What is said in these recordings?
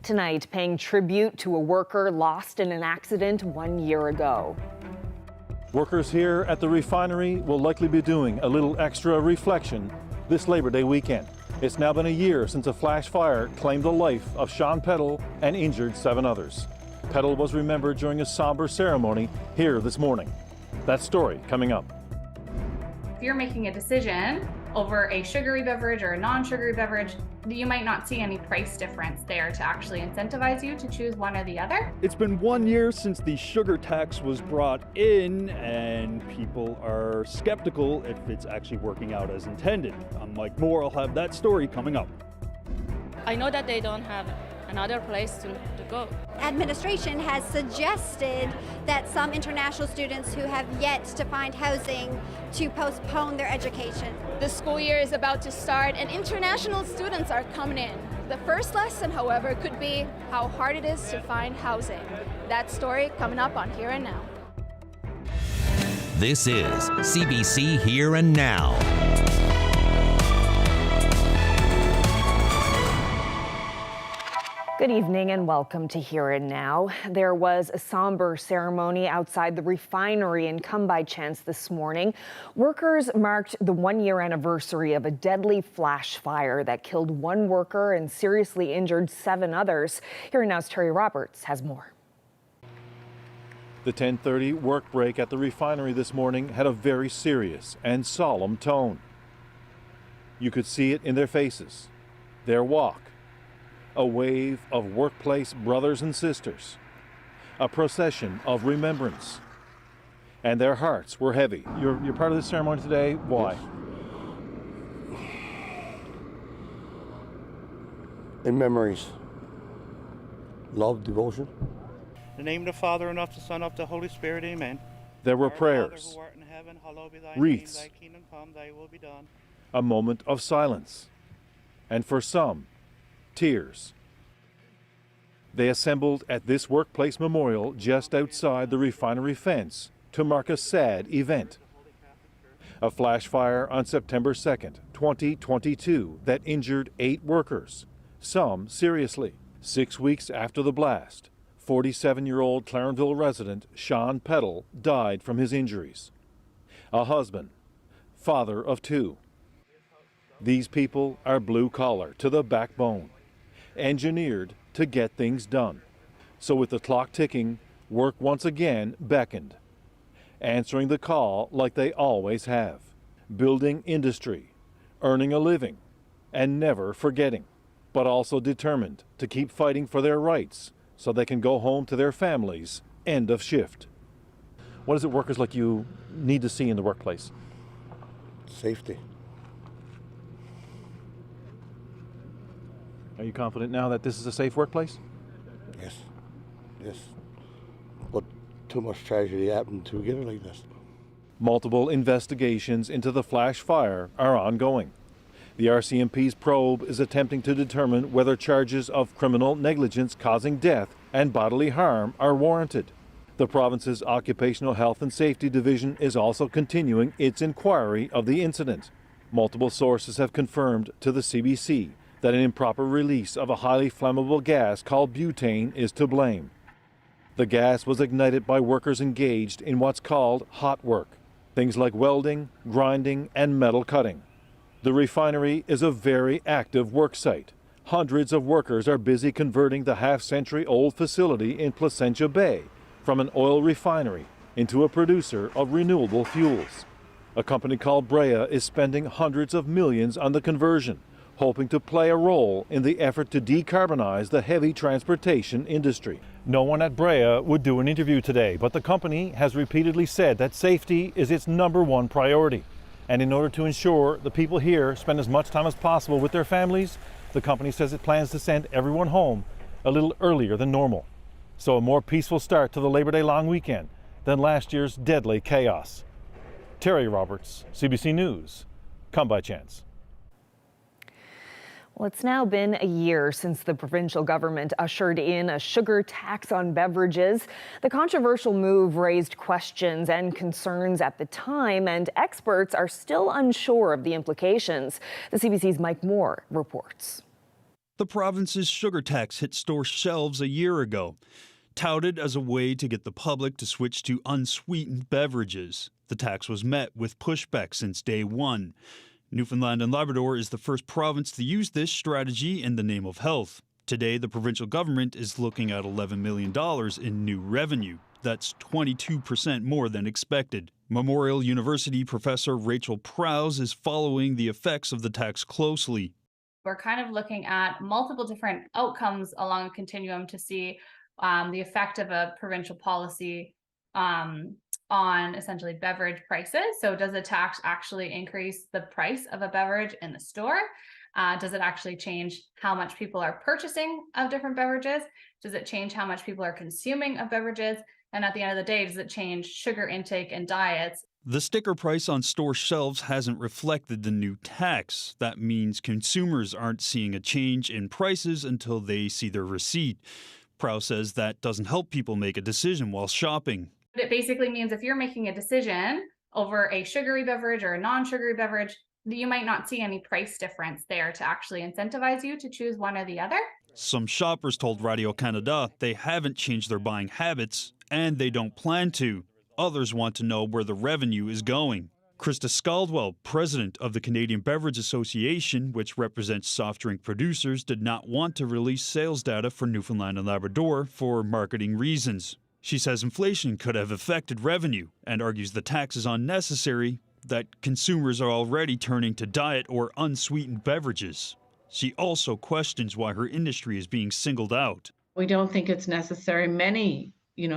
Tonight, paying tribute to a worker lost in an accident 1 year ago. Workers here at the refinery will likely be doing a little extra reflection this Labor Day weekend. It's now been a year since a flash fire claimed the life of Sean Peddle and injured 7 others. Peddle was remembered during a somber ceremony here this morning. That story coming up. If you're making a decision over a sugary beverage or a non-sugary beverage, you might not see any price difference there to actually incentivize you to choose one or the other. It's been 1 year since the sugar tax was brought in, and people are skeptical if it's actually working out as intended. I'm Mike Moore, I'll have that story coming up. I know that they don't have another place to go. Administration has suggested that some international students who have yet to find housing to postpone their education. The school year is about to start and international students are coming in. The first lesson, however, could be how hard it is to find housing. That story coming up on Here and Now. This is CBC Here and Now. Good evening and welcome to Here and Now. There was a somber ceremony outside the refinery in Come By Chance this morning. Workers marked the 1-year anniversary of a deadly flash fire that killed 1 worker and seriously injured 7 others. Here and Now's Terry Roberts has more. The 10:30 work break at the refinery this morning had a very serious and solemn tone. You could see it in their faces, their walk. A wave of workplace brothers and sisters, a procession of remembrance, and their hearts were heavy. You're part of this ceremony today. Why? Yes. In memories, love, devotion. In the name of the Father, and of the Son, and of the Holy Spirit, amen. There were Our prayers, Father, who art in heaven, hallowed be thy wreaths, name, thy kingdom come, thy will be done. a moment of silence, and for some, tears. They assembled at this workplace memorial just outside the refinery fence to mark a sad event. A flash fire on September 2nd, 2022 that injured 8 workers, some seriously. 6 weeks after the blast, 47-year-old Clarenville resident Sean Peddle died from his injuries. A husband, father of 2. These people are blue collar to the backbone, engineered to get things done. So with the clock ticking, work once again beckoned, answering the call like they always have, building industry, earning a living, and never forgetting, but also determined to keep fighting for their rights so they can go home to their families end of shift. What is it workers like you need to see in the workplace? Safety. Are you confident now that this is a safe workplace? Yes, yes. But too much tragedy happened to get it like this. Multiple investigations into the flash fire are ongoing. The RCMP's probe is attempting to determine whether charges of criminal negligence causing death and bodily harm are warranted. The province's Occupational Health and Safety Division is also continuing its inquiry of the incident. Multiple sources have confirmed to the CBC that an improper release of a highly flammable gas called butane is to blame. The gas was ignited by workers engaged in what's called hot work, things like welding, grinding, and metal cutting. The refinery is a very active work site. Hundreds of workers are busy converting the half-century-old facility in Placentia Bay from an oil refinery into a producer of renewable fuels. A company called Brea is spending hundreds of millions on the conversion, hoping to play a role in the effort to decarbonize the heavy transportation industry. No one at Brea would do an interview today, but the company has repeatedly said that safety is its #1 priority. And in order to ensure the people here spend as much time as possible with their families, the company says it plans to send everyone home a little earlier than normal. So a more peaceful start to the Labor Day long weekend than last year's deadly chaos. Terry Roberts, CBC News, Come By Chance. Well, it's now been a year since the provincial government ushered in a sugar tax on beverages. The controversial move raised questions and concerns at the time, and experts are still unsure of the implications. The CBC's Mike Moore reports. The province's sugar tax hit store shelves a year ago. Touted as a way to get the public to switch to unsweetened beverages, the tax was met with pushback since day one. Newfoundland and Labrador is the first province to use this strategy in the name of health. Today, the provincial government is looking at $11 million in new revenue. That's 22% more than expected. Memorial University professor Rachel Prowse is following the effects of the tax closely. We're kind of looking at multiple different outcomes along a continuum to see the effect of a provincial policy on essentially beverage prices. So does a tax actually increase the price of a beverage in the store? Does it actually change how much people are purchasing of different beverages? Does it change how much people are consuming of beverages? And at the end of the day, does it change sugar intake and diets? The sticker price on store shelves hasn't reflected the new tax. That means consumers aren't seeing a change in prices until they see their receipt. Prowse says that doesn't help people make a decision while shopping. It basically means if you're making a decision over a sugary beverage or a non-sugary beverage, you might not see any price difference there to actually incentivize you to choose one or the other. Some shoppers told Radio-Canada they haven't changed their buying habits and they don't plan to. Others want to know where the revenue is going. Krista Scaldwell, president of the Canadian Beverage Association, which represents soft drink producers, did not want to release sales data for Newfoundland and Labrador for marketing reasons. She says inflation could have affected revenue and argues the tax is unnecessary, that consumers are already turning to diet or unsweetened beverages. She also questions why her industry is being singled out. We don't think it's necessary. Many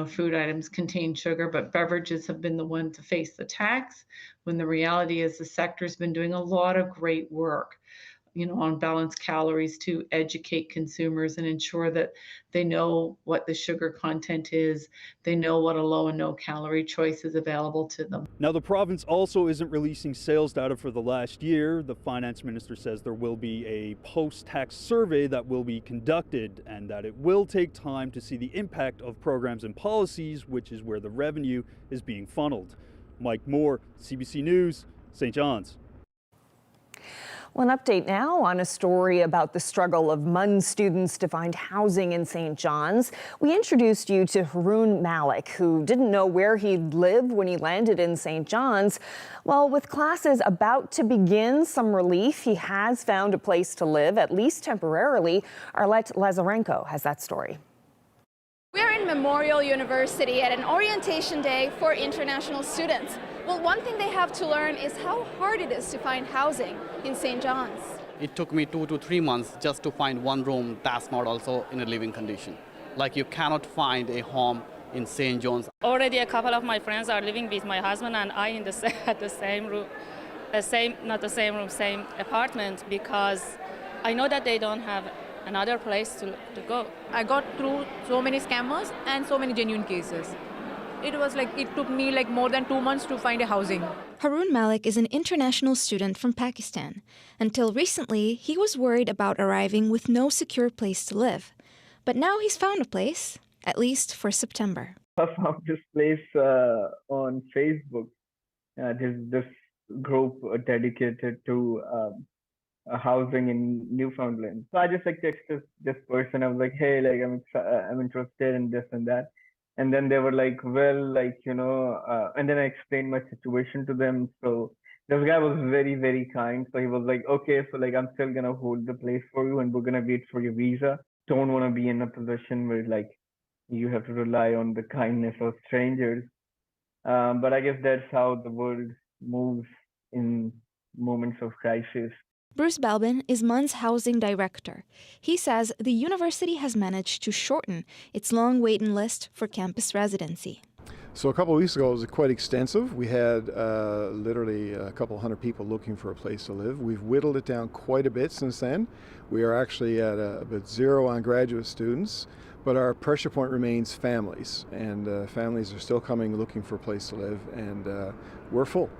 food items contain sugar, but beverages have been the one to face the tax, when the reality is the sector's been doing a lot of great work, on balanced calories to educate consumers and ensure that they know what the sugar content is, they know what a low and no calorie choice is available to them. Now, the province also isn't releasing sales data for the last year. The finance minister says there will be a post-tax survey that will be conducted and that it will take time to see the impact of programs and policies, which is where the revenue is being funneled. Mike Moore, CBC News, St. John's. Well, an update now on a story about the struggle of MUN students to find housing in St. John's. We introduced you to Haroon Malik, who didn't know where he'd live when he landed in St. John's. Well, with classes about to begin, some relief. He has found a place to live, at least temporarily. Arlette Lazarenko has that story. We're in Memorial University at an orientation day for international students. Well, one thing they have to learn is how hard it is to find housing in St. John's. It took me 2 to 3 months just to find one room that's not also in a living condition. Like, you cannot find a home in St. John's. Already a couple of my friends are living with my husband and I in the same room, same apartment, because I know that they don't have another place to go. I got through so many scammers and so many genuine cases. It took me more than 2 months to find a housing. Haroon Malik is an international student from Pakistan. Until recently, he was worried about arriving with no secure place to live. But now he's found a place, at least for September. I found this place on Facebook. There's this group dedicated to housing in Newfoundland. So I just texted this person. I was like, hey, I'm interested in this and that. And then they were like, well, and then I explained my situation to them. So this guy was very, very kind. So he was like, okay, so I'm still going to hold the place for you and we're going to wait for your visa. Don't want to be in a position where you have to rely on the kindness of strangers. But I guess that's how the world moves in moments of crisis. Bruce Balbin is MUN's housing director. He says the university has managed to shorten its long waiting list for campus residency. So a couple of weeks ago, it was quite extensive. We had literally a couple hundred people looking for a place to live. We've whittled it down quite a bit since then. We are actually at about 0 on graduate students, but our pressure point remains families, and families are still coming looking for a place to live, and we're full.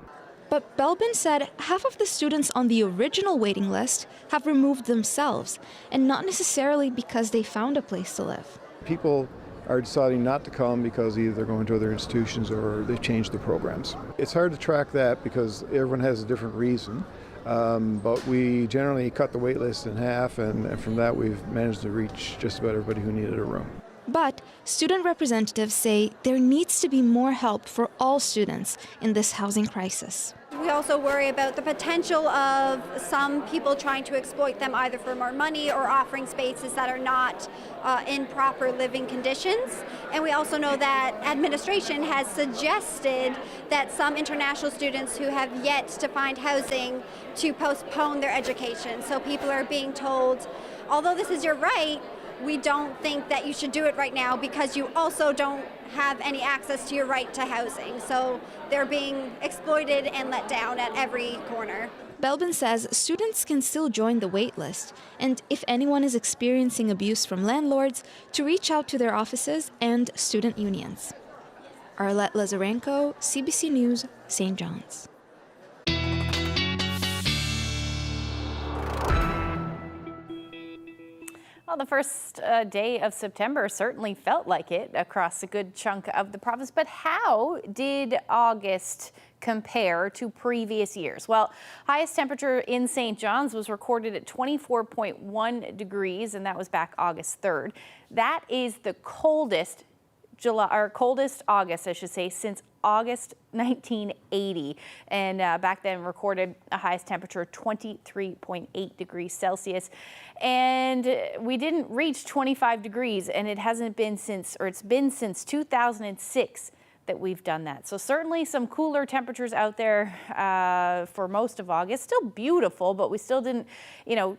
But Belbin said half of the students on the original waiting list have removed themselves, and not necessarily because they found a place to live. People are deciding not to come because either they're going to other institutions or they've changed the programs. It's hard to track that because everyone has a different reason. But we generally cut the wait list in half, and from that we've managed to reach just about everybody who needed a room. But student representatives say there needs to be more help for all students in this housing crisis. We also worry about the potential of some people trying to exploit them either for more money or offering spaces that are not in proper living conditions. And we also know that administration has suggested that some international students who have yet to find housing to postpone their education. So people are being told, although this is your right, we don't think that you should do it right now because you also don't have any access to your right to housing. So they're being exploited and let down at every corner. Belbin says students can still join the wait list, and if anyone is experiencing abuse from landlords, to reach out to their offices and student unions. Arlette Lazarenko, CBC News, St. John's. Well, the first day of September certainly felt like it across a good chunk of the province. But how did August compare to previous years? Well, highest temperature in St. John's was recorded at 24.1 degrees, and that was back August 3rd. That is the coldest coldest August, I should say, since August 1980, and back then recorded a highest temperature of 23.8 degrees Celsius, and we didn't reach 25 degrees, and it hasn't been since, or it's been since 2006 that we've done that. So certainly some cooler temperatures out there for most of August. Still beautiful, but we still didn't,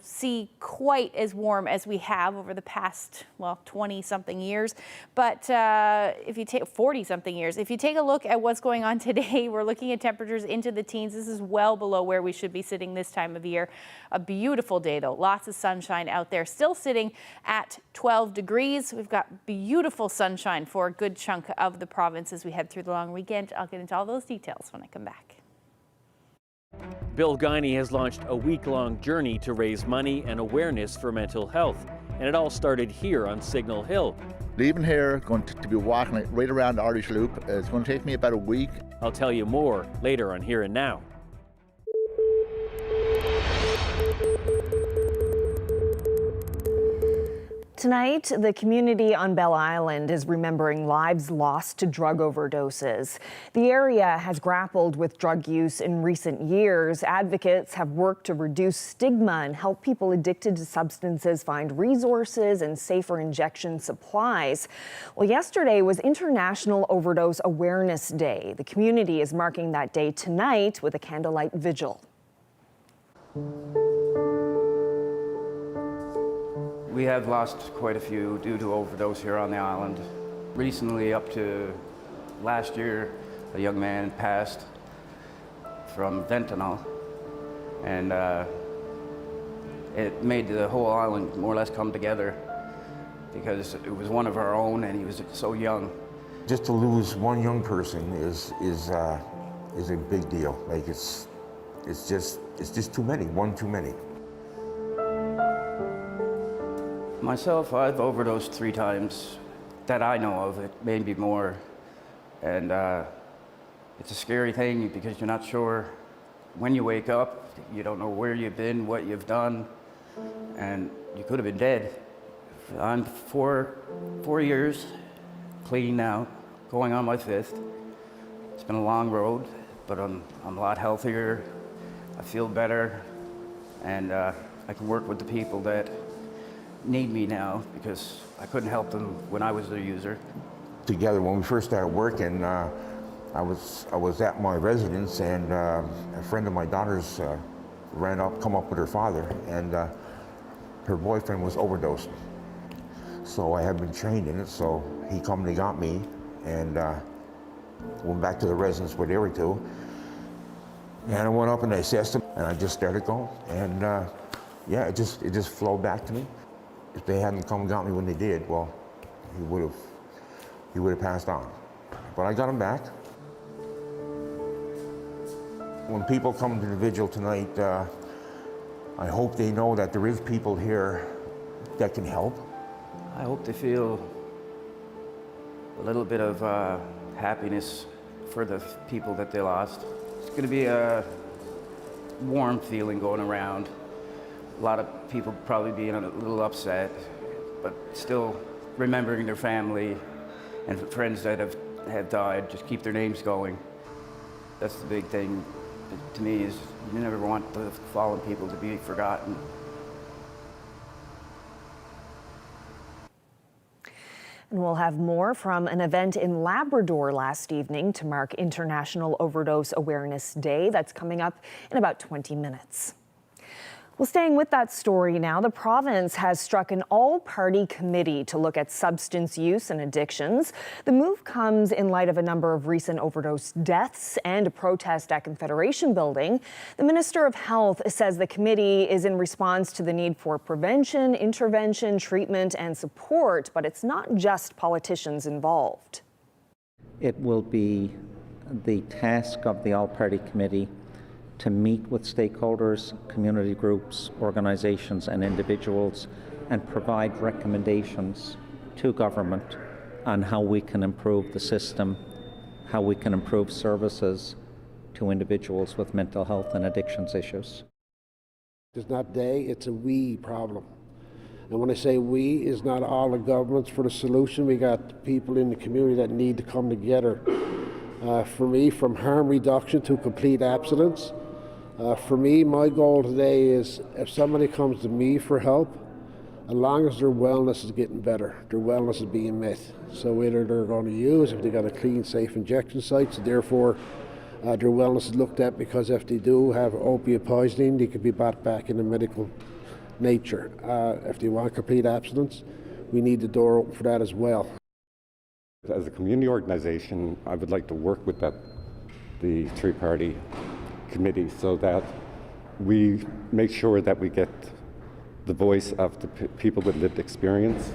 see quite as warm as we have over the past, 20-something years. But if you take 40-something years, if you take a look at what's going on today, we're looking at temperatures into the teens. This is well below where we should be sitting this time of year. A beautiful day, though. Lots of sunshine out there. Still sitting at 12 degrees. We've got beautiful sunshine for a good chunk of the province as we head through the long weekend. I'll get into all those details when I come back. Bill Guiney has launched a week-long journey to raise money and awareness for mental health, and it all started here on Signal Hill. Leaving here, going to be walking right around the Irish Loop. It's going to take me about a week. I'll tell you more later on Here and Now. Tonight, the community on Bell Island is remembering lives lost to drug overdoses. The area has grappled with drug use in recent years. Advocates have worked to reduce stigma and help people addicted to substances find resources and safer injection supplies. Well, yesterday was International Overdose Awareness Day. The community is marking that day tonight with a candlelight vigil. We have lost quite a few due to overdose here on the island. Recently, up to last year, a young man passed from fentanyl, and it made the whole island more or less come together because it was one of our own and he was so young. Just to lose one young person is a big deal. Like it's just too many, one too many. Myself, I've overdosed 3 times that I know of, it maybe more. And it's a scary thing because you're not sure when you wake up, you don't know where you've been, what you've done, and you could have been dead. I'm 4 years clean now, going on my 5th. It's been a long road, but I'm a lot healthier. I feel better, and I can work with the people that need me now because I couldn't help them when I was their user. Together, when we first started working, I was at my residence, and a friend of my daughter's come up with her father, and her boyfriend was overdosing. So I had been trained in it, so he come and he got me, and went back to the residence where they were to. And I went up and I assessed him, and I just started going, and yeah, it just flowed back to me. If they hadn't come and got me when they did, well, he would have passed on. But I got him back. When people come to the vigil tonight, I hope they know that there is people here that can help. I hope they feel a little bit of happiness for the people that they lost. It's going to be a warm feeling going around. A lot of people probably being a little upset, but still remembering their family and friends that have died, just keep their names going. That's the big thing to me, is you never want the fallen people to be forgotten. And we'll have more from an event in Labrador last evening to mark International Overdose Awareness Day. That's coming up in about 20 minutes. Well, staying with that story now, the province has struck an all-party committee to look at substance use and addictions. The move comes in light of a number of recent overdose deaths and a protest at Confederation Building. The Minister of Health says the committee is in response to the need for prevention, intervention, treatment, and support, but it's not just politicians involved. It will be the task of the all-party committee to meet with stakeholders, community groups, organisations and individuals and provide recommendations to government on how we can improve the system, how we can improve services to individuals with mental health and addictions issues. It's not they, it's a we problem. And when I say we, it's not all the governments for the solution. We got people in the community that need to come together. For me, from harm reduction to complete abstinence, for me, my goal today is if somebody comes to me for help, as long as their wellness is getting better, their wellness is being met. So whether they're going to use, if they got a clean, safe injection site, so therefore their wellness is looked at, because if they do have opiate poisoning, they could be brought back in the medical nature. If they want complete abstinence, we need the door open for that as well. As a community organization, I would like to work with the three-party committee so that we make sure that we get the voice of the people with lived experience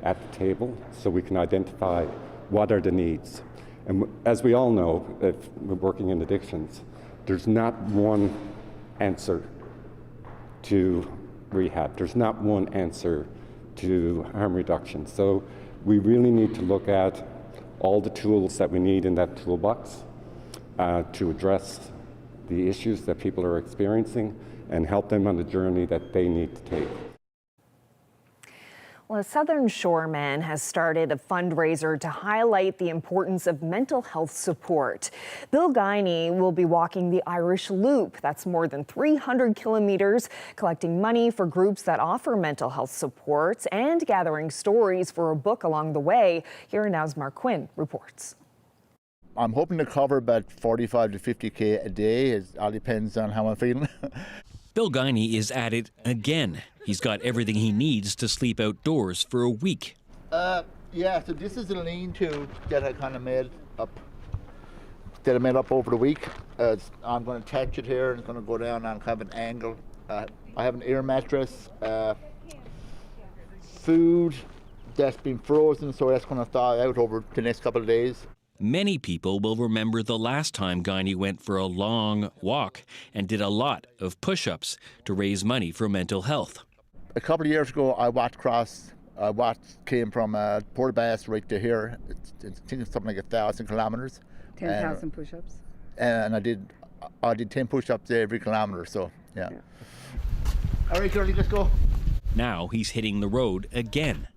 at the table so we can identify what are the needs. And as we all know, if we're working in addictions, there's not one answer to rehab. There's not one answer to harm reduction. So we really need to look at all the tools that we need in that toolbox to address the issues that people are experiencing and help them on the journey that they need to take. Well, a Southern Shore man has started a fundraiser to highlight the importance of mental health support. Bill Guiney will be walking the Irish Loop. That's more than 300 kilometers, collecting money for groups that offer mental health support and gathering stories for a book along the way. Here now's Mark Quinn reports. I'm hoping to cover about 45 to 50K a day. It all depends on how I'm feeling. Bill Guiney is at it again. He's got everything he needs to sleep outdoors for a week. Yeah, so this is a lean-to that I kind of made up. That I made up over the week. I'm going to attach it here and it's going to go down on kind of an angle. I have an air mattress, food that's been frozen, so that's going to thaw out over the next couple of days. Many people will remember the last time Guiney went for a long walk and did a lot of push-ups to raise money for mental health. A couple of years ago, I came from Port Bass right to here. I think it's something like 1,000 kilometers. 10,000 push-ups. And I did 10 push-ups every kilometer. So yeah. All right, Charlie, let's go. Now he's hitting the road again.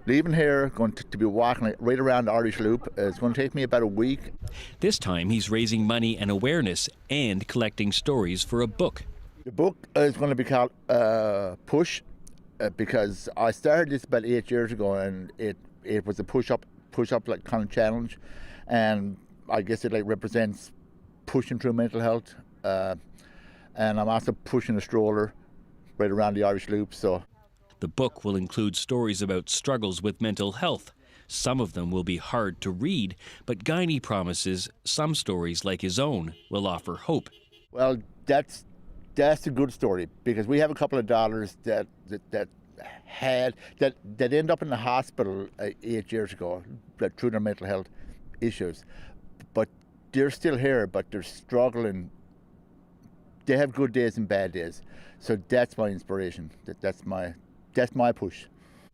Leaving here, going to be walking right around the Irish Loop. It's going to take me about a week. This time he's raising money and awareness and collecting stories for a book. The book is going to be called Push, because I started this about 8 years ago, and it was a push-up like kind of challenge, and I guess it like represents pushing through mental health, and I'm also pushing a stroller right around the Irish Loop. So. The book will include stories about struggles with mental health. Some of them will be hard to read, but Guiney promises some stories like his own will offer hope. Well, that's a good story, because we have a couple of daughters that end up in the hospital 8 years ago through their mental health issues, but they're still here, but they're struggling. They have good days and bad days, so that's my inspiration. That's my push.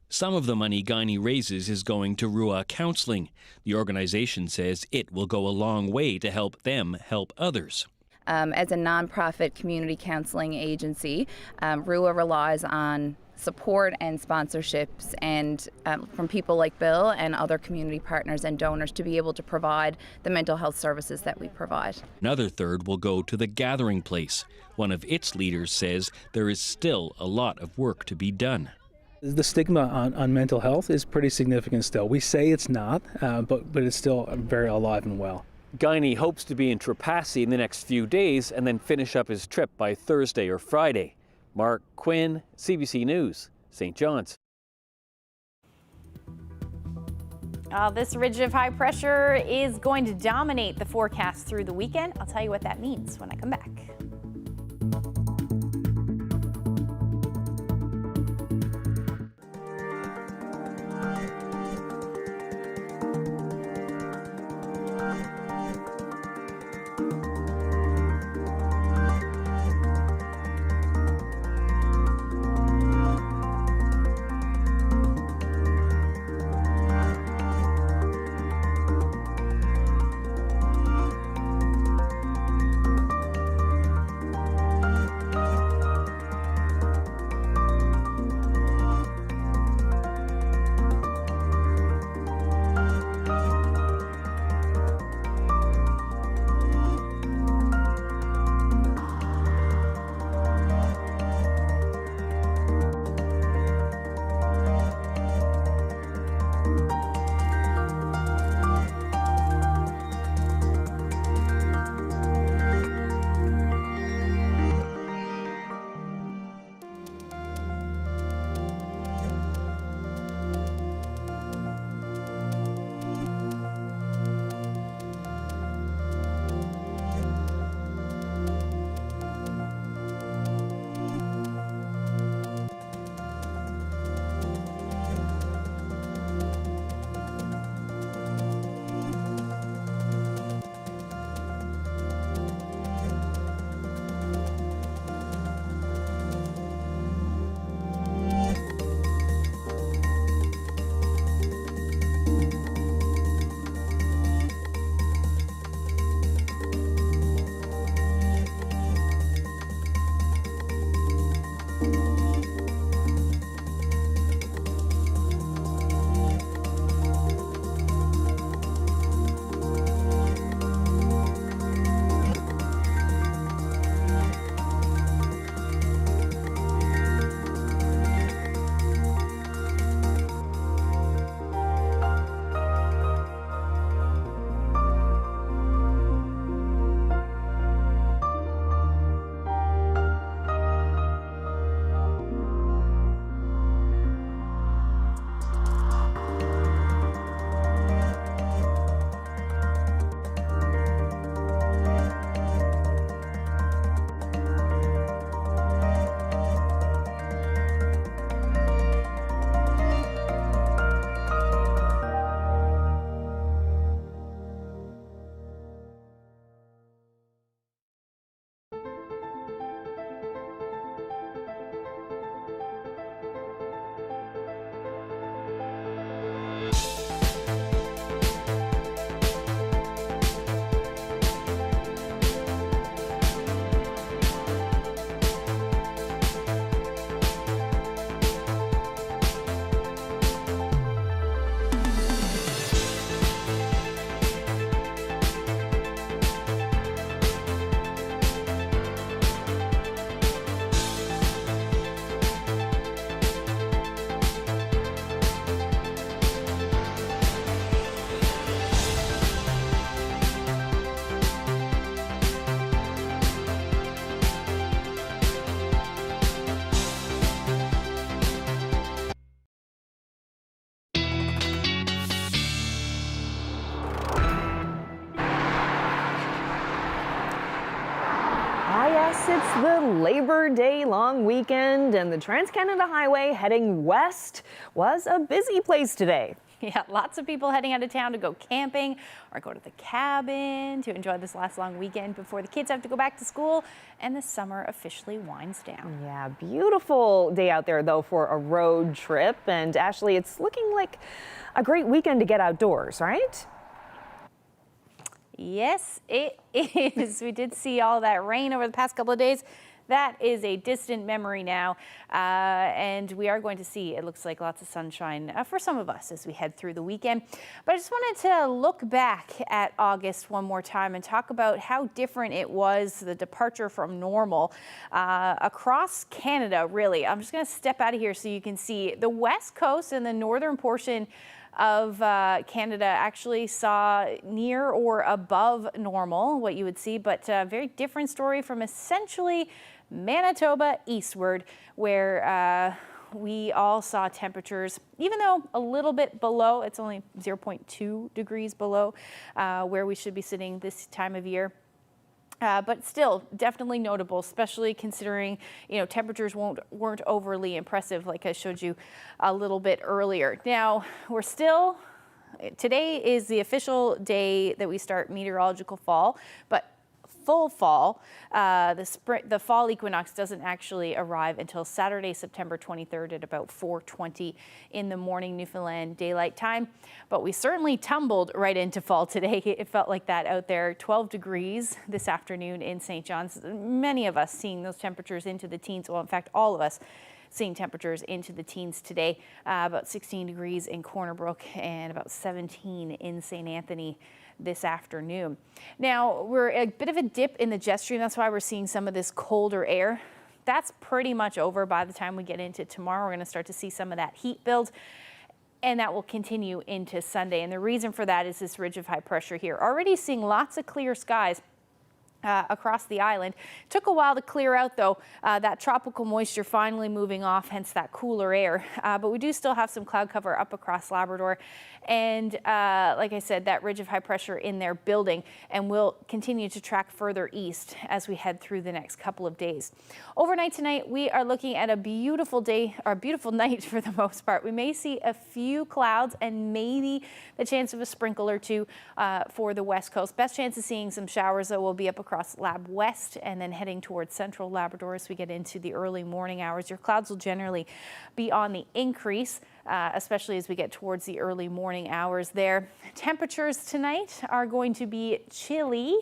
Some of the money Guiney raises is going to Rua Counseling. The organization says it will go a long way to help them help others. As a nonprofit community counseling agency, RUA relies on support and sponsorships and from people like Bill and other community partners and donors to be able to provide the mental health services that we provide. Another third will go to the Gathering Place. One of its leaders says there is still a lot of work to be done. The stigma on mental health is pretty significant still. We say it's not, but it's still very alive and well. Guiney hopes to be in Repurposed in the next few days and then finish up his trip by Thursday or Friday. Mark Quinn, CBC News, St. John's. This ridge of high pressure is going to dominate the forecast through the weekend. I'll tell you what that means when I come back. It's the Labor Day long weekend, and the Trans-Canada Highway heading west was a busy place today. Yeah, lots of people heading out of town to go camping or go to the cabin to enjoy this last long weekend before the kids have to go back to school and the summer officially winds down. Yeah, beautiful day out there though for a road trip. And Ashley, it's looking like a great weekend to get outdoors, right? Yes, it is. We did see all that rain over the past couple of days. That is a distant memory now, and we are going to see, it looks like, lots of sunshine for some of us as we head through the weekend. But I just wanted to look back at August one more time and talk about how different it was, the departure from normal across Canada, really. I'm just going to step out of here so you can see the west coast and the northern portion of Canada actually saw near or above normal, what you would see, but a very different story from essentially Manitoba eastward, where we all saw temperatures, even though a little bit below, it's only 0.2 degrees below where we should be sitting this time of year. But still definitely notable, especially considering, temperatures weren't overly impressive like I showed you a little bit earlier. Now, today is the official day that we start meteorological fall, but full fall, the fall equinox doesn't actually arrive until Saturday, September 23rd at about 4:20 in the morning Newfoundland Daylight Time. But we certainly tumbled right into fall today. It felt like that out there. 12 degrees this afternoon in St. John's. Many of us seeing those temperatures into the teens. Well, in fact, all of us seeing temperatures into the teens today. About 16 degrees in Corner Brook and about 17 in St. Anthony this afternoon. Now, we're a bit of a dip in the jet stream. That's why we're seeing some of this colder air. That's pretty much over by the time we get into tomorrow. We're going to start to see some of that heat build, and that will continue into Sunday. And the reason for that is this ridge of high pressure here. Already seeing lots of clear skies across the island. Took a while to clear out, though. That tropical moisture finally moving off, hence that cooler air. But we do still have some cloud cover up across Labrador. And like I said, that ridge of high pressure in there building, and will continue to track further east as we head through the next couple of days. Overnight tonight, we are looking at a beautiful day, or a beautiful night for the most part. We may see a few clouds and maybe the chance of a sprinkle or two for the west coast. Best chance of seeing some showers, though, will be up across Lab West and then heading towards central Labrador as we get into the early morning hours. Your clouds will generally be on the increase, especially as we get towards the early morning hours there. Temperatures tonight are going to be chilly,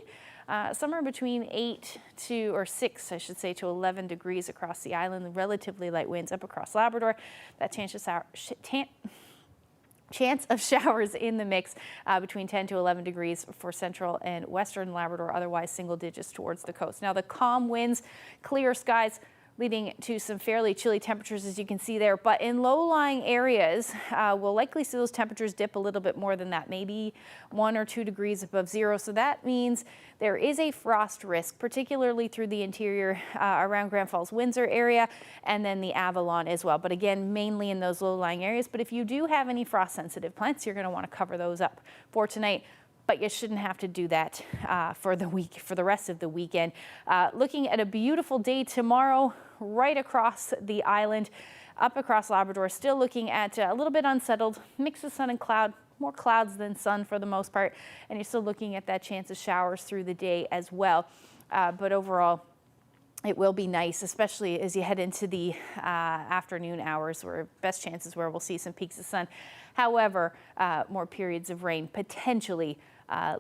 somewhere between 6 to 11 degrees across the island. Relatively light winds up across Labrador. That chance of showers in the mix between 10 to 11 degrees for central and western Labrador, otherwise single digits towards the coast. Now, the calm winds, clear skies, leading to some fairly chilly temperatures, as you can see there. But in low-lying areas, we'll likely see those temperatures dip a little bit more than that, maybe 1 or 2 degrees above zero. So that means there is a frost risk, particularly through the interior around Grand Falls, Windsor area, and then the Avalon as well. But again, mainly in those low-lying areas. But if you do have any frost-sensitive plants, you're going to want to cover those up for tonight. But you shouldn't have to do that for the rest of the weekend. Looking at a beautiful day tomorrow, right across the island, up across Labrador. Still looking at a little bit unsettled, mix of sun and cloud, more clouds than sun for the most part. And you're still looking at that chance of showers through the day as well. But overall, it will be nice, especially as you head into the afternoon hours, where best chances where we'll see some peaks of sun. However, more periods of rain potentially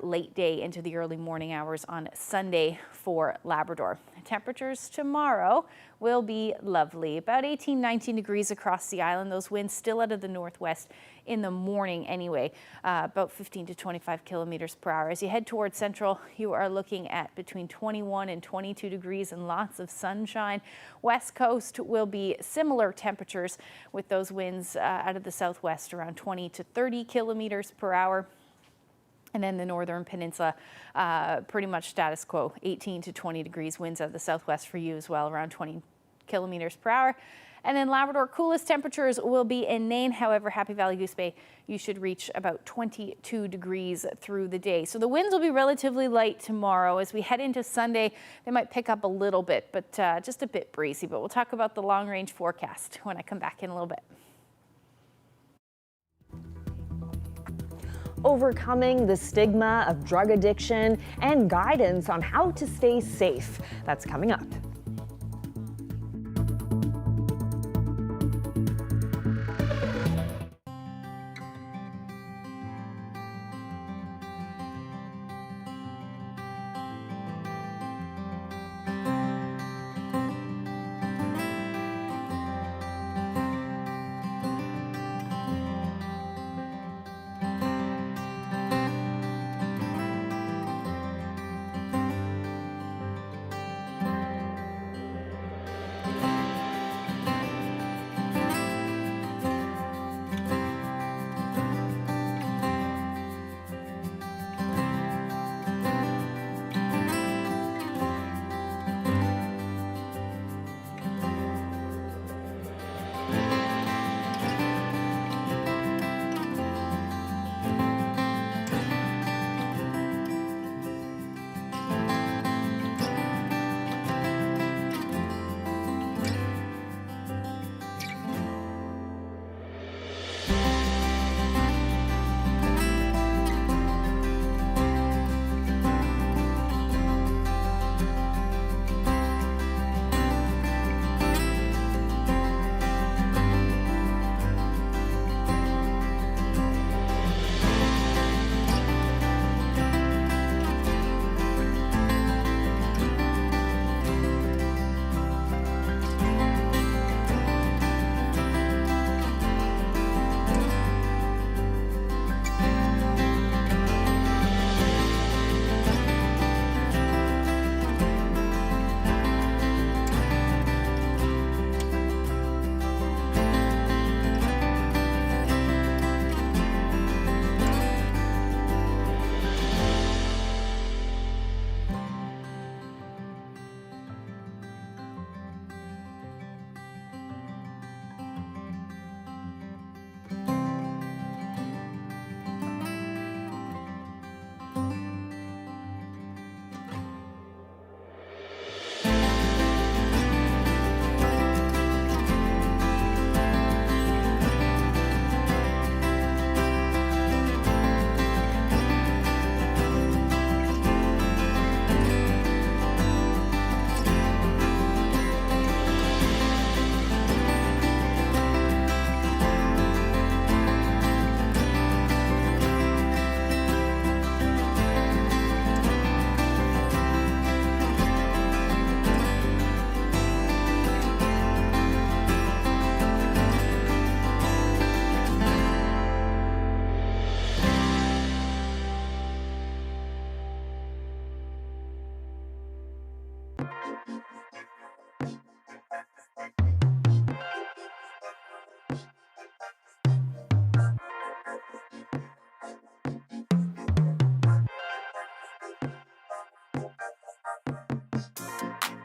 late day into the early morning hours on Sunday for Labrador. Temperatures tomorrow will be lovely, about 18, 19 degrees across the island. Those winds still out of the northwest in the morning anyway, about 15 to 25 kilometers per hour. As you head towards central, you are looking at between 21 and 22 degrees and lots of sunshine. West coast will be similar temperatures with those winds out of the southwest around 20 to 30 kilometers per hour. And then the northern peninsula, pretty much status quo, 18 to 20 degrees, winds out of the southwest for you as well, around 20 kilometers per hour. And then Labrador, coolest temperatures will be in Nain. However, Happy Valley, Goose Bay, you should reach about 22 degrees through the day. So the winds will be relatively light tomorrow. As we head into Sunday, they might pick up a little bit, but just a bit breezy. But we'll talk about the long-range forecast when I come back in a little bit. Overcoming the stigma of drug addiction and guidance on how to stay safe. That's coming up.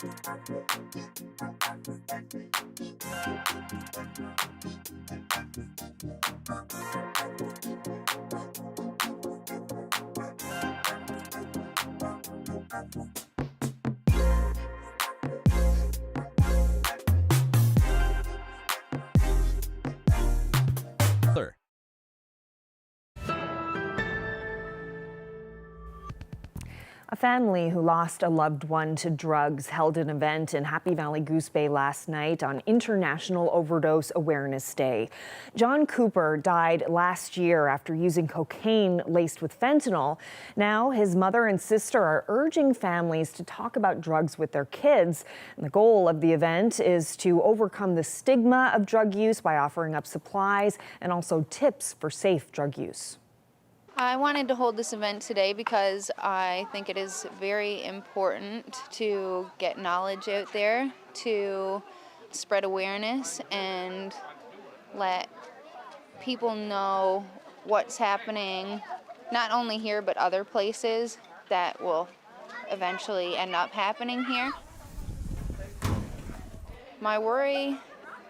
A family who lost a loved one to drugs held an event in Happy Valley Goose Bay last night on International Overdose Awareness Day. John Cooper died last year after using cocaine laced with fentanyl. Now his mother and sister are urging families to talk about drugs with their kids. And the goal of the event is to overcome the stigma of drug use by offering up supplies and also tips for safe drug use. I wanted to hold this event today because I think it is very important to get knowledge out there, to spread awareness and let people know what's happening, not only here but other places that will eventually end up happening here. My worry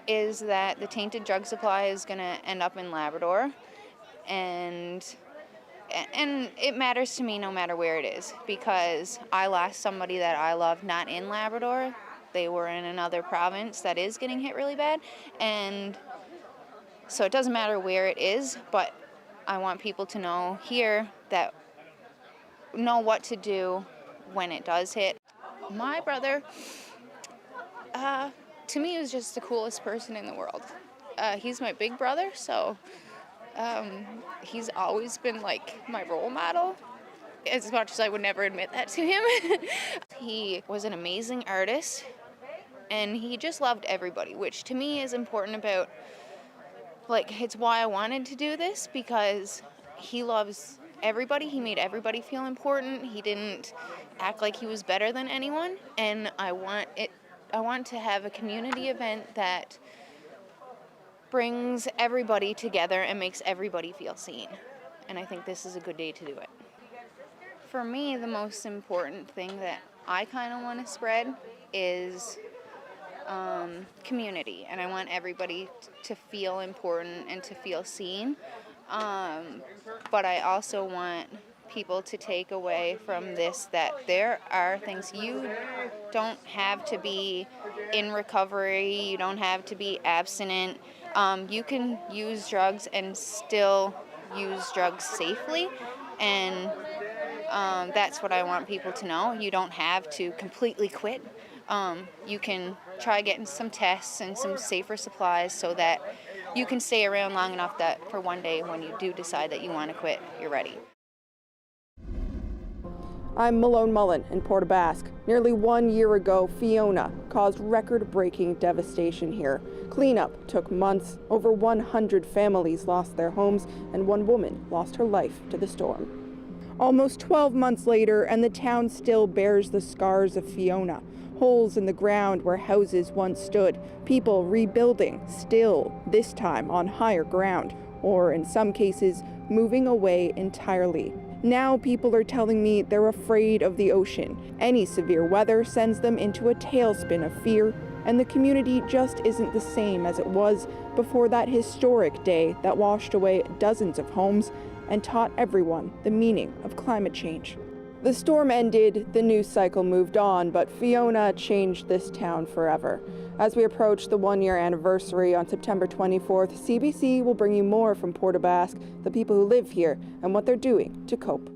is that the tainted drug supply is going to end up in Labrador, and it matters to me no matter where it is, because I lost somebody that I love not in Labrador. They were in another province that is getting hit really bad, and so it doesn't matter where it is, but I want people to know here that know what to do when it does hit. My brother, to me, was just the coolest person in the world. He's my big brother, so he's always been like my role model, as much as I would never admit that to him. He was an amazing artist, and he just loved everybody, which to me is important about, like, it's why I wanted to do this, because he loves everybody. He made everybody feel important. He didn't act like he was better than anyone, and I want to have a community event that brings everybody together and makes everybody feel seen. And I think this is a good day to do it. For me, the most important thing that I kind of want to spread is community. And I want everybody to feel important and to feel seen. But I also want people to take away from this that there are things. You don't have to be in recovery. You don't have to be abstinent. You can use drugs and still use drugs safely, and that's what I want people to know. You don't have to completely quit. You can try getting some tests and some safer supplies so that you can stay around long enough that for one day when you do decide that you want to quit, you're ready. I'm Malone Mullen in Port aux Basques. Nearly 1 year ago, Fiona caused record-breaking devastation here. Cleanup took months. Over 100 families lost their homes, and one woman lost her life to the storm. Almost 12 months later, and the town still bears the scars of Fiona. Holes in the ground where houses once stood. People rebuilding, still, this time on higher ground, or in some cases, moving away entirely. Now people are telling me they're afraid of the ocean. Any severe weather sends them into a tailspin of fear, and the community just isn't the same as it was before that historic day that washed away dozens of homes and taught everyone the meaning of climate change. The storm ended, the news cycle moved on, but Fiona changed this town forever. As we approach the 1-year anniversary on September 24th, CBC will bring you more from Port aux Basques, the people who live here, and what they're doing to cope.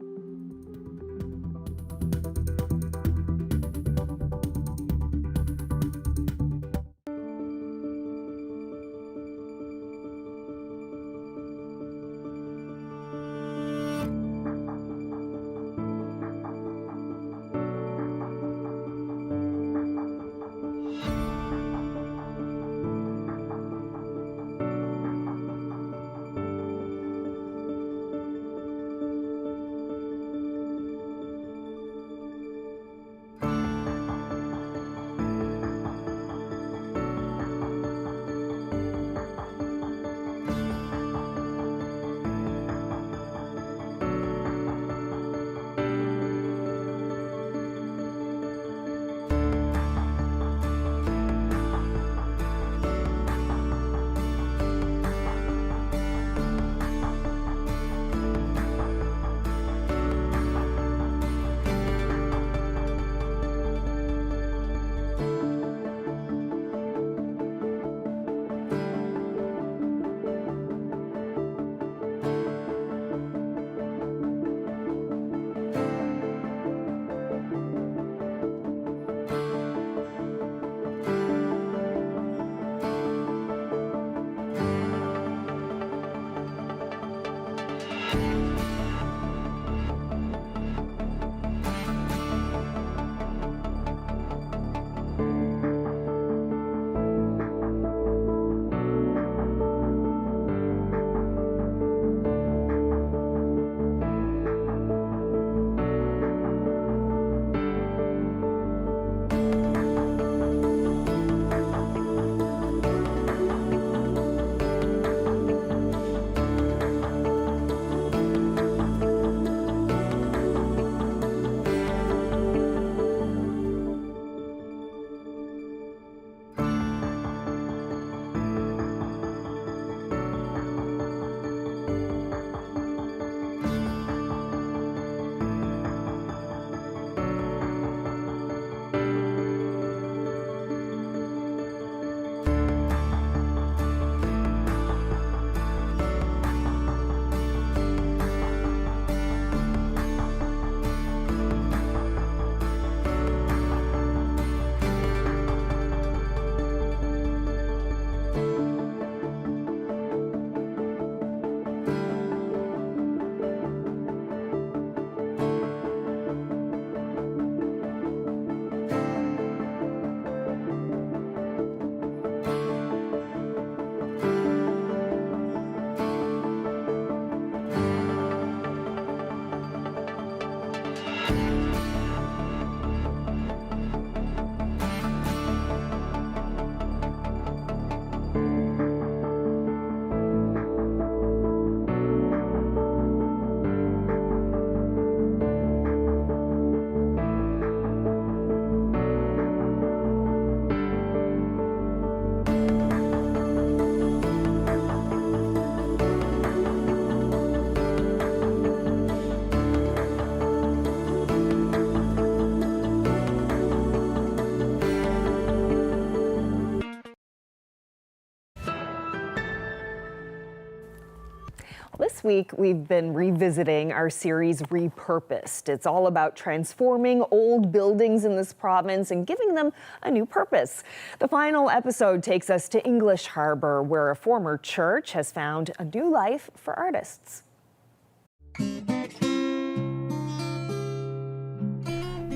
week, we've been revisiting our series Repurposed. It's all about transforming old buildings in this province and giving them a new purpose. The final episode takes us to English Harbour, where a former church has found a new life for artists.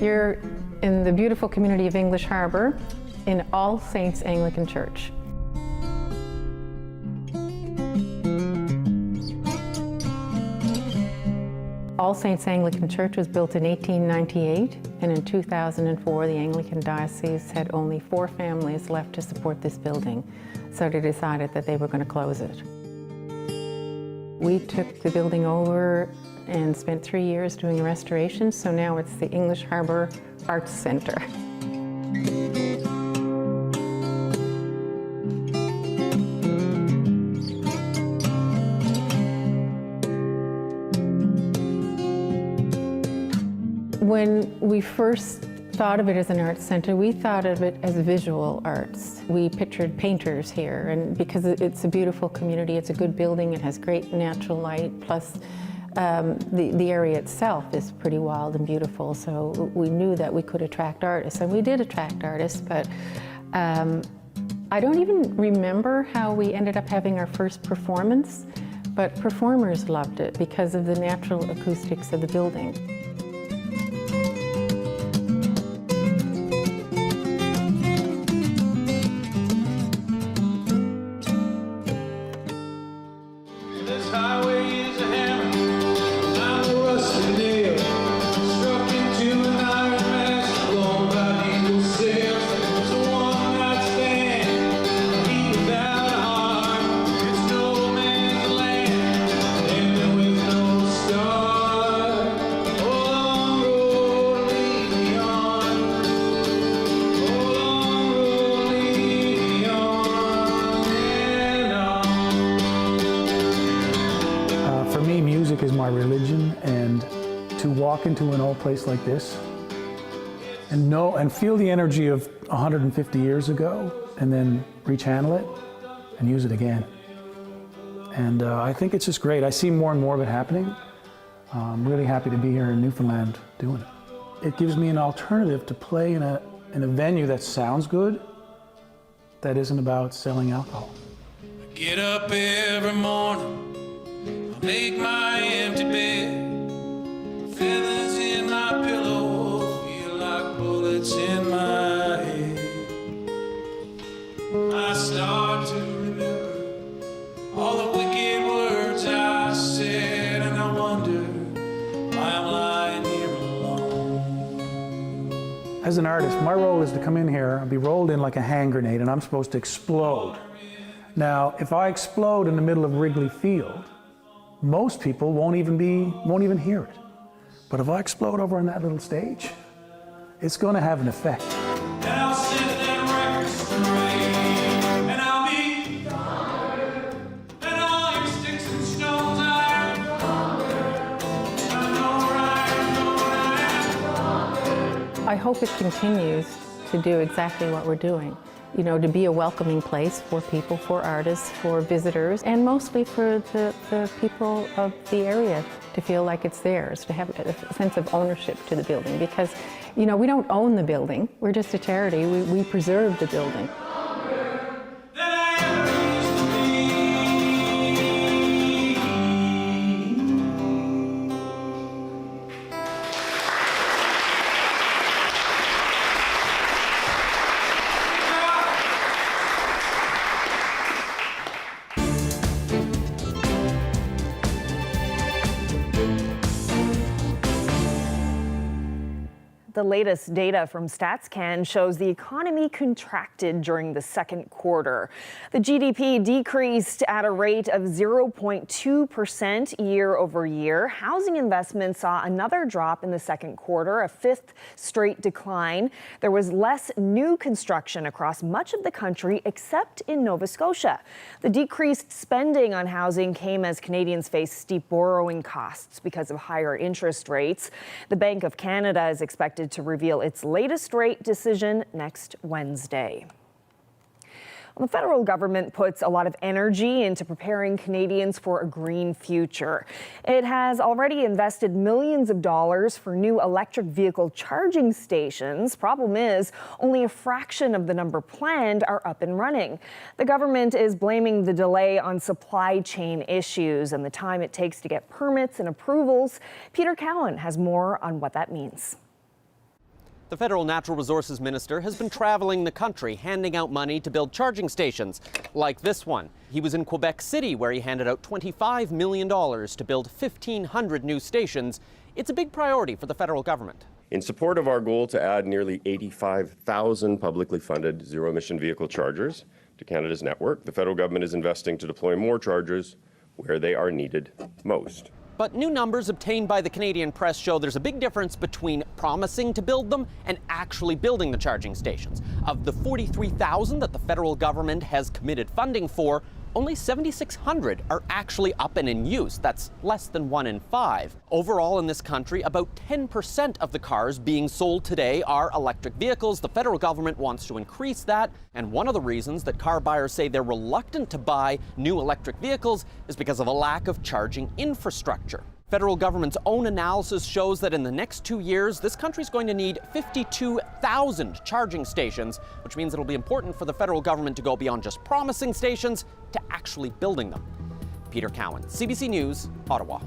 You're in the beautiful community of English Harbour in All Saints Anglican Church. All Saints Anglican Church was built in 1898, and in 2004 the Anglican Diocese had only 4 families left to support this building, so they decided that they were going to close it. We took the building over and spent 3 years doing a restoration, so now it's the English Harbour Arts Centre. When we first thought of it as an arts center, we thought of it as visual arts. We pictured painters here, and because it's a beautiful community, it's a good building, it has great natural light, plus the area itself is pretty wild and beautiful, so we knew that we could attract artists, and we did attract artists, but I don't even remember how we ended up having our first performance, but performers loved it because of the natural acoustics of the building. Is my religion, and to walk into an old place like this and feel the energy of 150 years ago and then rechannel it and use it again. And I think it's just great. I see more and more of it happening. I'm really happy to be here in Newfoundland doing it. It gives me an alternative to play in a venue that sounds good, that isn't about selling alcohol. I get up every morning, make my empty bed, feathers in my pillow, feel like bullets in my head. I start to remember all the wicked words I said, and I wonder why I'm lying here alone. As an artist, my role is to come in here and be rolled in like a hand grenade, and I'm supposed to explode. Now, if I explode in the middle of Wrigley Field, most people won't even hear it. But if I explode over on that little stage, it's going to have an effect. And I'll set them records straight, and I'll be stronger than all your sticks and stones. I know I hope it continues to do exactly what we're doing. You know, to be a welcoming place for people, for artists, for visitors, and mostly for the people of the area to feel like it's theirs, to have a sense of ownership to the building. Because, you know, we don't own the building. We're just a charity. We preserve the building. The latest data from StatsCan shows the economy contracted during the second quarter. The GDP decreased at a rate of 0.2% year over year. Housing investment saw another drop in the second quarter, a 5th straight decline. There was less new construction across much of the country except in Nova Scotia. The decreased spending on housing came as Canadians face steep borrowing costs because of higher interest rates. The Bank of Canada is expected to reveal its latest rate decision next Wednesday. Well, the federal government puts a lot of energy into preparing Canadians for a green future. It has already invested millions of dollars for new electric vehicle charging stations. Problem is, only a fraction of the number planned are up and running. The government is blaming the delay on supply chain issues and the time it takes to get permits and approvals. Peter Cowan has more on what that means. The federal natural resources minister has been traveling the country handing out money to build charging stations like this one. He was in Quebec City where he handed out $25 million to build 1,500 new stations. It's a big priority for the federal government. In support of our goal to add nearly 85,000 publicly funded zero-emission vehicle chargers to Canada's network, the federal government is investing to deploy more chargers where they are needed most. But new numbers obtained by the Canadian press show there's a big difference between promising to build them and actually building the charging stations. Of the 43,000 that the federal government has committed funding for, only 7,600 are actually up and in use. That's less than 1 in 5. Overall in this country, about 10% of the cars being sold today are electric vehicles. The federal government wants to increase that. And one of the reasons that car buyers say they're reluctant to buy new electric vehicles is because of a lack of charging infrastructure. Federal government's own analysis shows that in the next 2 years, this country's going to need 52,000 charging stations, which means it'll be important for the federal government to go beyond just promising stations to actually building them. Peter Cowan, CBC News, Ottawa.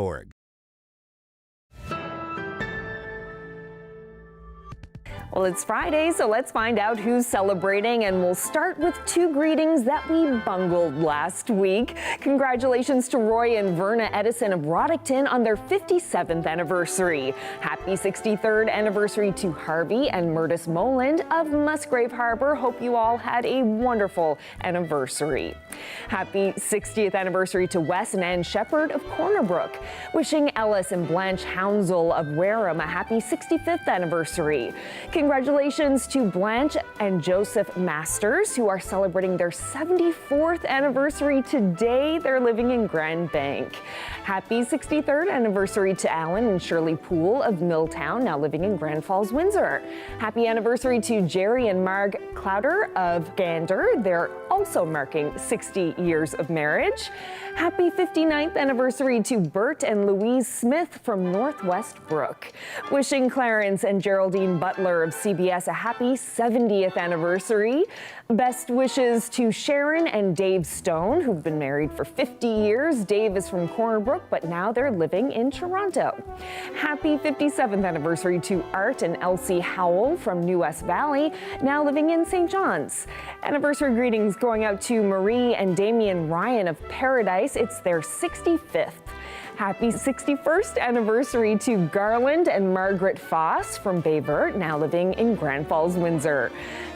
CBC.org. Well, it's Friday, so let's find out who's celebrating, and we'll start with two greetings that we bungled last week. Congratulations to Roy and Verna Edison of Roddickton on their 57th anniversary. Happy 63rd anniversary to Harvey and Murtis Moland of Musgrave Harbor. Hope you all had a wonderful anniversary. Happy 60th anniversary to Wes and Ann Shepherd of Corner Brook. Wishing Ellis and Blanche Hounsell of Wareham a happy 65th anniversary. Congratulations to Blanche and Joseph Masters, who are celebrating their 74th anniversary today. They're living in Grand Bank. Happy 63rd anniversary to Alan and Shirley Poole of Milltown, now living in Grand Falls, Windsor. Happy anniversary to Jerry and Marg Clowder of Gander. They're also marking 60 years of marriage. Happy 59th anniversary to Bert and Louise Smith from Northwest Brook. Wishing Clarence and Geraldine Butler of CBS a happy 70th anniversary. Best wishes to Sharon and Dave Stone, who've been married for 50 years. Dave is from Corner Brook, but now they're living in Toronto. Happy 57th anniversary to Art and Elsie Howell from New West Valley, now living in St. John's. Anniversary greetings going out to Marie and Damian Ryan of Paradise. It's their 65th. Happy 61st anniversary to Garland and Margaret Foss from Bayvert, now living in Grand Falls, Windsor.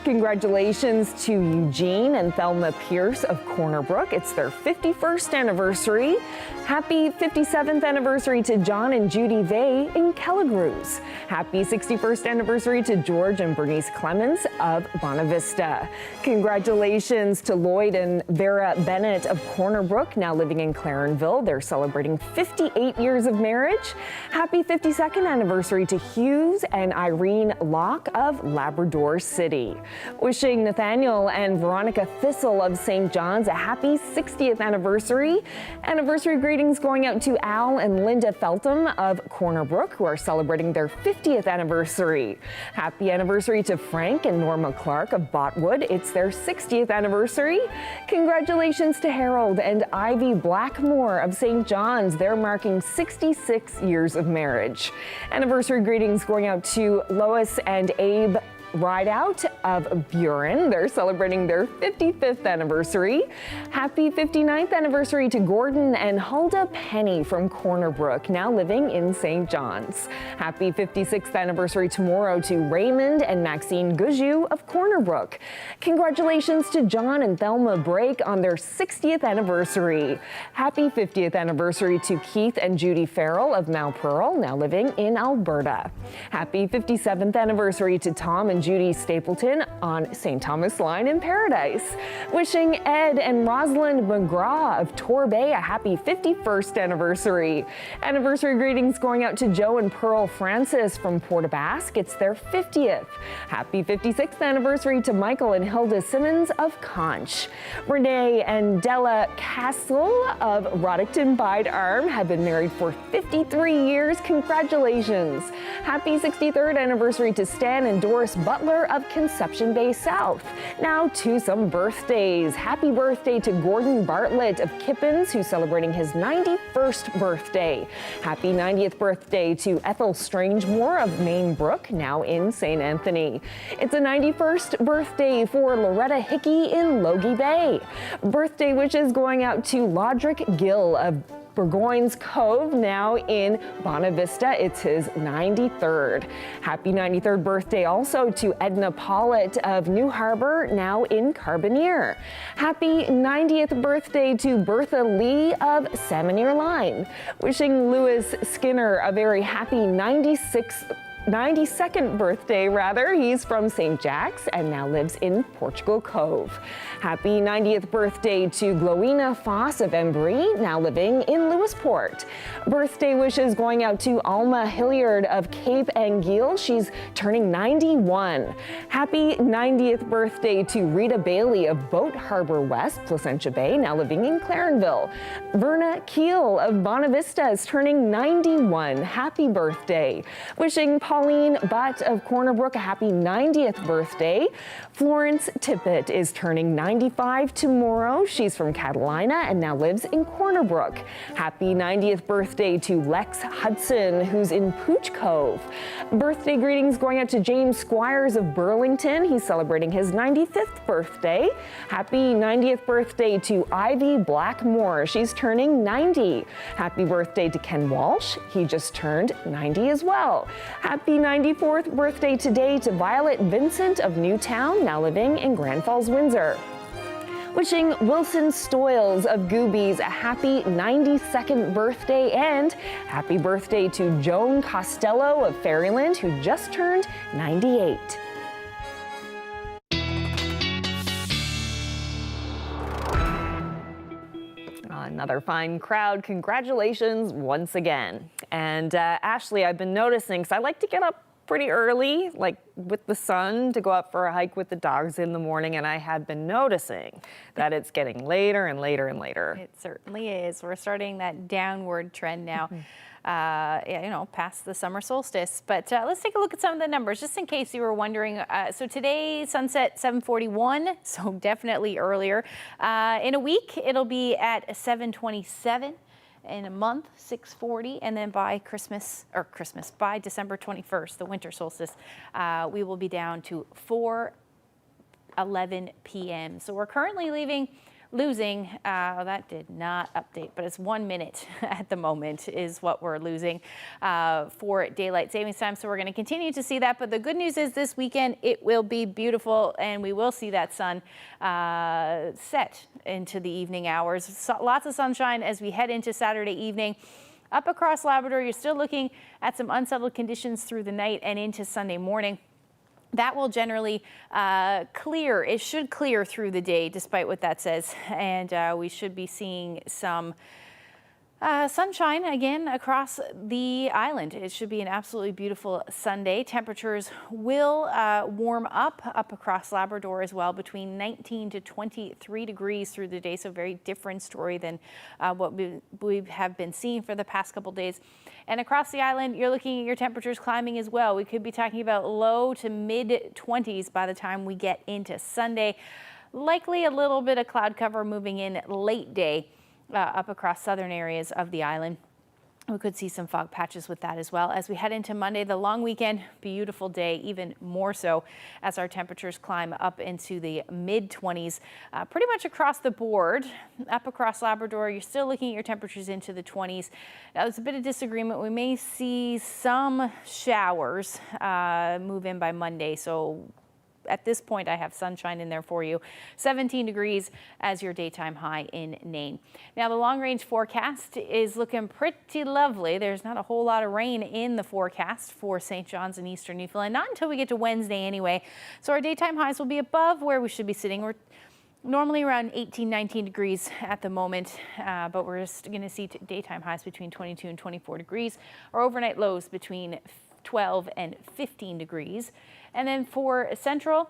Congratulations to Eugene and Thelma Pierce of Corner Brook. It's their 51st anniversary. Happy 57th anniversary to John and Judy Vey in Kelligrews. Happy 61st anniversary to George and Bernice Clemens of Bonavista. Congratulations to Lloyd and Vera Bennett of Corner Brook, now living in Clarenville. They're celebrating 58 years of marriage. Happy 52nd anniversary to Hughes and Irene Locke of Labrador City. Wishing Nathaniel and Veronica Thistle of St. John's a happy 60th anniversary. Anniversary greetings going out to Al and Linda Feltham of Corner Brook, who are celebrating their 50th anniversary. Happy anniversary to Frank and Norma Clark of Botwood. It's their 60th anniversary. Congratulations to Harold and Ivy Blackmore of St. John's. They're marking 66 years of marriage. Anniversary greetings going out to Lois and Abe Rideout of Buren. They're celebrating their 55th anniversary. Happy 59th anniversary to Gordon and Hulda Penny from Corner Brook, now living in St. John's. Happy 56th anniversary tomorrow to Raymond and Maxine Gouju of Corner Brook. Congratulations to John and Thelma Brake on their 60th anniversary. Happy 50th anniversary to Keith and Judy Farrell of Mount Pearl, now living in Alberta. Happy 57th anniversary to Tom and Judy Stapleton on St. Thomas Line in Paradise. Wishing Ed and Rosalind McGraw of Torbay a happy 51st anniversary. Anniversary greetings going out to Joe and Pearl Francis from Port Basque. It's their 50th. Happy 56th anniversary to Michael and Hilda Simmons of Conch. Renee and Della Castle of Roddickton Bide Arm have been married for 53 years. Congratulations. Happy 63rd anniversary to Stan and Doris Butler of Conception Bay South. Now to some birthdays. Happy birthday to Gordon Bartlett of Kippens, who's celebrating his 91st birthday. Happy 90th birthday to Ethel Strangemore of Mainbrook, now in St. Anthony. It's a 91st birthday for Loretta Hickey in Logie Bay. Birthday wishes going out to Lodrick Gill of Burgoyne's Cove, now in Bonavista. It's his 93rd. Happy 93rd birthday also to Edna Pollitt of New Harbor, now in Carbonear. Happy 90th birthday to Bertha Lee of Salmoneer Line. Wishing Louis Skinner a very happy 92nd birthday, rather. He's from St. Jack's and now lives in Portugal Cove. Happy 90th birthday to Glowina Foss of Embry, now living in Lewisport. Birthday wishes going out to Alma Hilliard of Cape Anguille. She's turning 91. Happy 90th birthday to Rita Bailey of Boat Harbor West, Placentia Bay, now living in Clarenville. Verna Keel of Bonavista is turning 91. Happy birthday. Wishing Paul Colleen Butt of Corner Brook, a happy 90th birthday. Florence Tippett is turning 95 tomorrow. She's from Catalina and now lives in Corner Brook. Happy 90th birthday to Lex Hudson, who's in Pooch Cove. Birthday greetings going out to James Squires of Burlington. He's celebrating his 95th birthday. Happy 90th birthday to Ivy Blackmore. She's turning 90. Happy birthday to Ken Walsh. He just turned 90 as well. Happy 94th birthday today to Violet Vincent of Newtown, now living in Grand Falls, Windsor. Wishing Wilson Stoyles of Goobies a happy 92nd birthday, and happy birthday to Joan Costello of Fairyland, who just turned 98. Another fine crowd. Congratulations once again. And Ashley, I've been noticing, because I like to get up pretty early, like with the sun, to go out for a hike with the dogs in the morning, and I had been noticing that it's getting later and later and later. It certainly is. We're starting that downward trend now. Past the summer solstice. But let's take a look at some of the numbers, just in case you were wondering. So today, sunset 7:41, so definitely earlier. In a week, it'll be at 7:27. In a month, 6:40, and then by by December 21st, the winter solstice, we will be down to 4:11 p.m. So we're currently losing, that did not update, but it's 1 minute at the moment is what we're losing for daylight savings time. So we're going to continue to see that. But the good news is this weekend it will be beautiful, and we will see that sun set into the evening hours. So lots of sunshine as we head into Saturday evening. Up across Labrador, you're still looking at some unsettled conditions through the night and into Sunday morning. That will generally clear. It should clear through the day, despite what that says. And we should be seeing some sunshine again across the island. It should be an absolutely beautiful Sunday. Temperatures will warm up across Labrador as well, between 19 to 23 degrees through the day. So very different story than what we have been seeing for the past couple days. And across the island, you're looking at your temperatures climbing as well. We could be talking about low to mid 20s by the time we get into Sunday. Likely a little bit of cloud cover moving in late day up across southern areas of the island. We could see some fog patches with that as well. As we head into Monday, the long weekend, beautiful day, even more so as our temperatures climb up into the mid-20s, pretty much across the board. Up across Labrador, you're still looking at your temperatures into the 20s. Now, there's a bit of disagreement. We may see some showers move in by Monday, so at this point, I have sunshine in there for you. 17 degrees as your daytime high in Nain. Now, the long-range forecast is looking pretty lovely. There's not a whole lot of rain in the forecast for St. John's and Eastern Newfoundland, not until we get to Wednesday anyway. So our daytime highs will be above where we should be sitting. We're normally around 18, 19 degrees at the moment, but we're just going to see daytime highs between 22 and 24 degrees. Our overnight lows between 12 and 15 degrees. And then for Central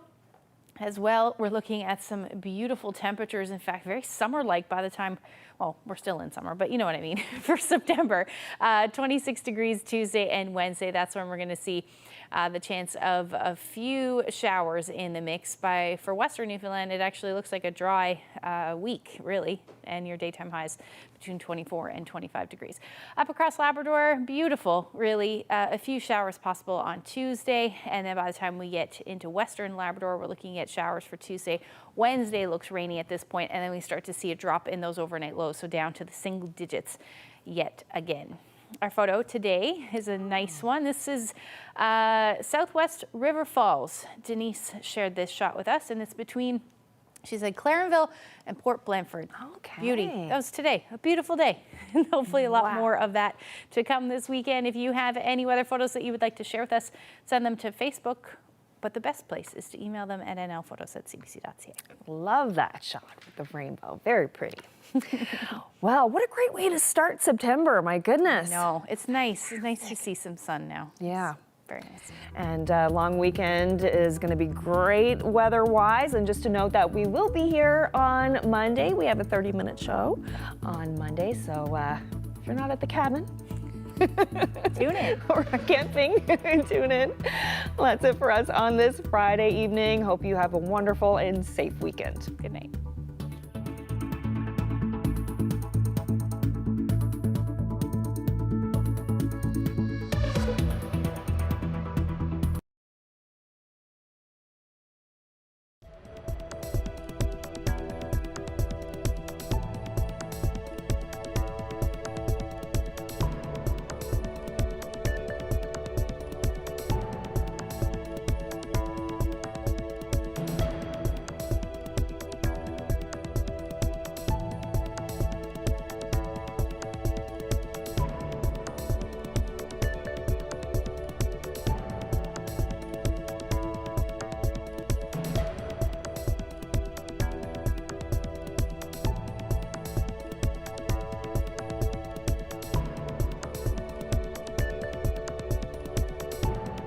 as well, we're looking at some beautiful temperatures. In fact, very summer-like by the time, well, we're still in summer, but you know what I mean, for September. 26 degrees Tuesday and Wednesday. That's when we're going to see the chance of a few showers in the mix. For Western Newfoundland, it actually looks like a dry week, really, and your daytime highs between 24 and 25 degrees. Up across Labrador, beautiful, really. A few showers possible on Tuesday, and then by the time we get into Western Labrador, we're looking at showers for Tuesday. Wednesday looks rainy at this point, and then we start to see a drop in those overnight lows, so down to the single digits yet again. Our photo today is a nice one. This is Southwest River Falls. Denise shared this shot with us, and it's between, she said, Clarenville and Port Blanford. Okay. Beauty. That was today. A beautiful day. And hopefully a lot more of that to come this weekend. If you have any weather photos that you would like to share with us, send them to Facebook. But the best place is to email them at nlphotos@cbc.ca. Love that shot with the rainbow. Very pretty. Wow, what a great way to start September. My goodness. No, it's nice. It's nice to see some sun now. Yeah. It's very nice. And long weekend is going to be great weather-wise. And just to note that we will be here on Monday. We have a 30-minute show on Monday. So if you're not at the cabin, Tune in. or camping, tune in. Well, that's it for us on this Friday evening. Hope you have a wonderful and safe weekend. Good night.